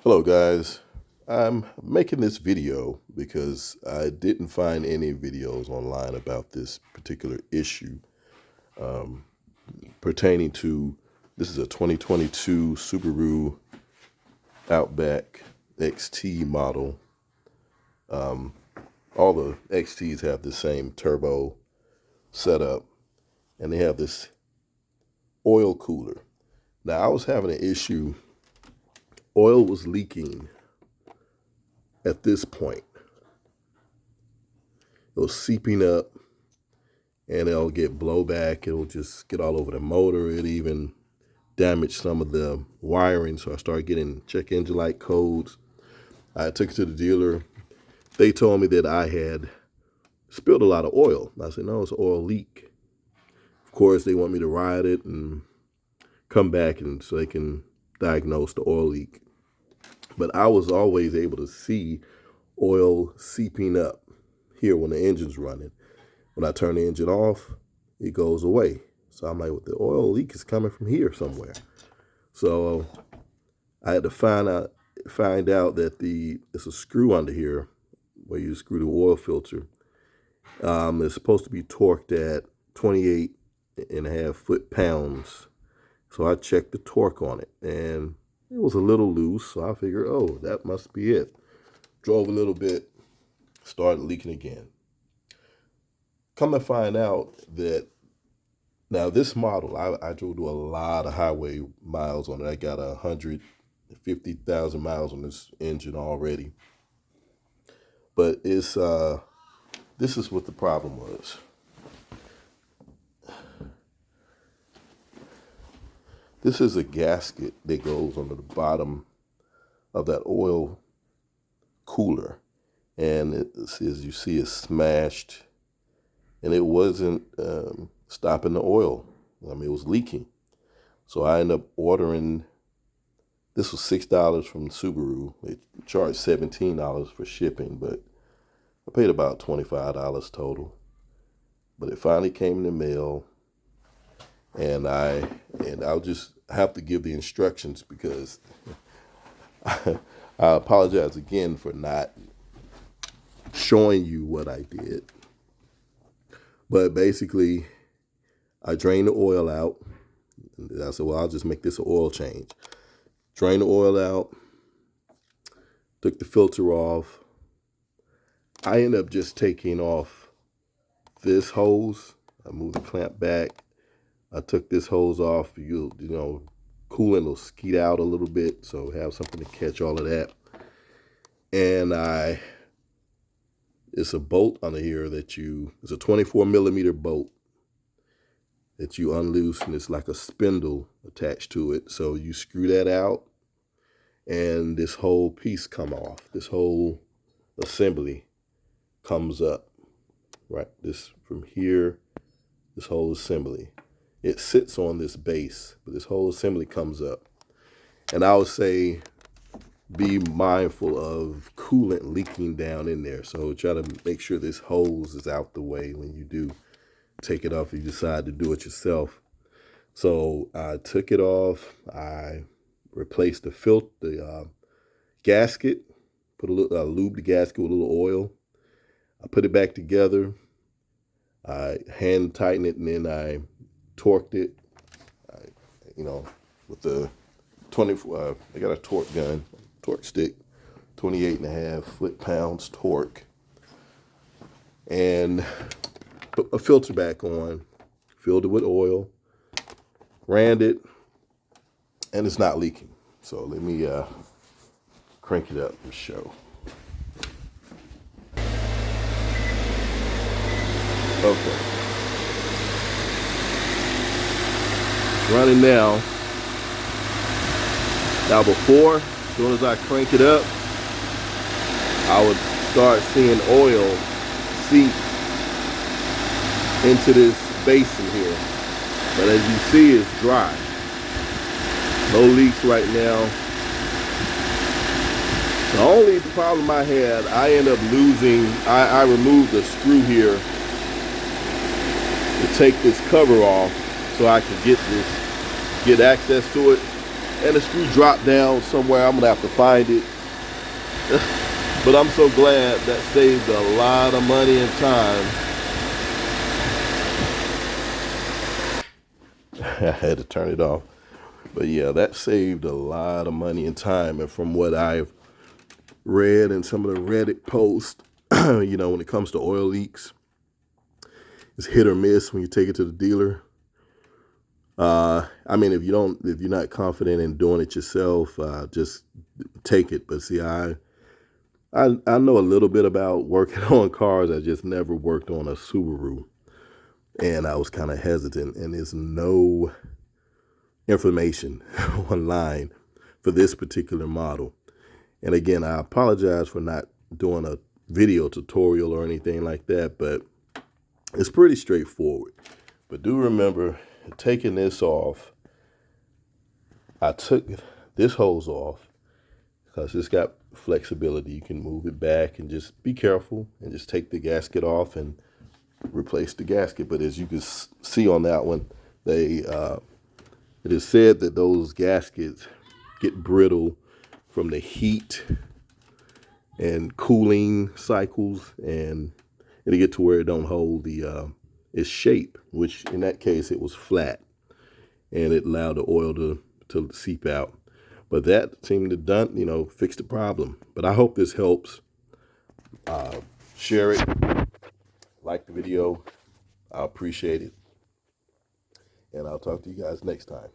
Hello guys, I'm making this video because I didn't find any videos online about this particular issue pertaining to, this is a 2022 Subaru Outback XT model. All the XTs have the same turbo setup and they have this oil cooler. Now I was having an issue, oil was leaking at this point. It was seeping up and it'll get blowback. It'll just get all over the motor. It even damaged some of the wiring. So I started getting check engine light codes. I took it to the dealer. They told me that I had spilled a lot of oil. I said, no, it's an oil leak. Of course, they want me to ride it and come back and so they can diagnose the oil leak. But I was always able to see oil seeping up here when the engine's running. When I turn the engine off, it goes away. So I'm like, well, the oil leak is coming from here somewhere. So I had to find out that it's a screw under here where you screw the oil filter. It's supposed to be torqued at 28.5 foot-pounds. So I checked the torque on it and it was a little loose. So I figured, oh, that must be it. Drove a little bit, started leaking again. Come to find out that now this model, I drove to a lot of highway miles on it. I got 150,000 miles on this engine already. But it's this is what the problem was. This is a gasket that goes under the bottom of that oil cooler. And as you see, it's smashed. And it wasn't stopping the oil. I mean, it was leaking. So I ended up ordering, this was $6 from Subaru. They charged $17 for shipping, but I paid about $25 total. But it finally came in the mail. And I'll just have to give the instructions because I apologize again for not showing you what I did. But basically, I drained the oil out. I said, well, I'll just make this an oil change. Drain the oil out, took the filter off. I ended up just taking off this hose. I moved the clamp back. I took this hose off. You know, coolant will skeet out a little bit, so have something to catch all of that. And it's a bolt under here that it's a 24 millimeter bolt that you unloose, and it's like a spindle attached to it. So you screw that out, and this whole piece come off. This whole assembly comes up, right? This from here, this whole assembly. It sits on this base, but this whole assembly comes up. And I would say be mindful of coolant leaking down in there. So try to make sure this hose is out the way when you do take it off if you decide to do it yourself. So I took it off. I replaced the gasket, put a little, lubed the gasket with a little oil. I put it back together. I hand tightened it, and then I torqued it, with the 24, I got a torque gun, torque stick, 28.5 foot-pounds torque, and put a filter back on, filled it with oil, ran it, and it's not leaking. So let me crank it up and show. Okay. Running now. Now before, as soon as I crank it up, I would start seeing oil seep into this basin here. But as you see, it's dry. No leaks right now. The only problem I had, I ended up losing, I removed the screw here to take this cover off so I could get access to it. and the screw dropped down somewhere. I'm gonna have to find it. But I'm so glad that saved a lot of money and time. I had to turn it off. But yeah, that saved a lot of money and time. And from what I've read in some of the Reddit posts, you know, when it comes to oil leaks, it's hit or miss when you take it to the dealer. I mean, if you're not confident in doing it yourself, just take it. But see, I know a little bit about working on cars. I just never worked on a Subaru, and I was kind of hesitant. And there's no information online for this particular model. And again, I apologize for not doing a video tutorial or anything like that, but it's pretty straightforward. But do remember, taking this off, I took this hose off because it's got flexibility. You can move it back and just be careful and just take the gasket off and replace the gasket. But as you can see on that one, it is said that those gaskets get brittle from the heat and cooling cycles, and it'll get to where it don't hold its shape, which in that case it was flat, and it allowed the oil to seep out. But that seemed to fix the problem. But I hope this helps. Share it, like the video. I appreciate it, and I'll talk to you guys next time.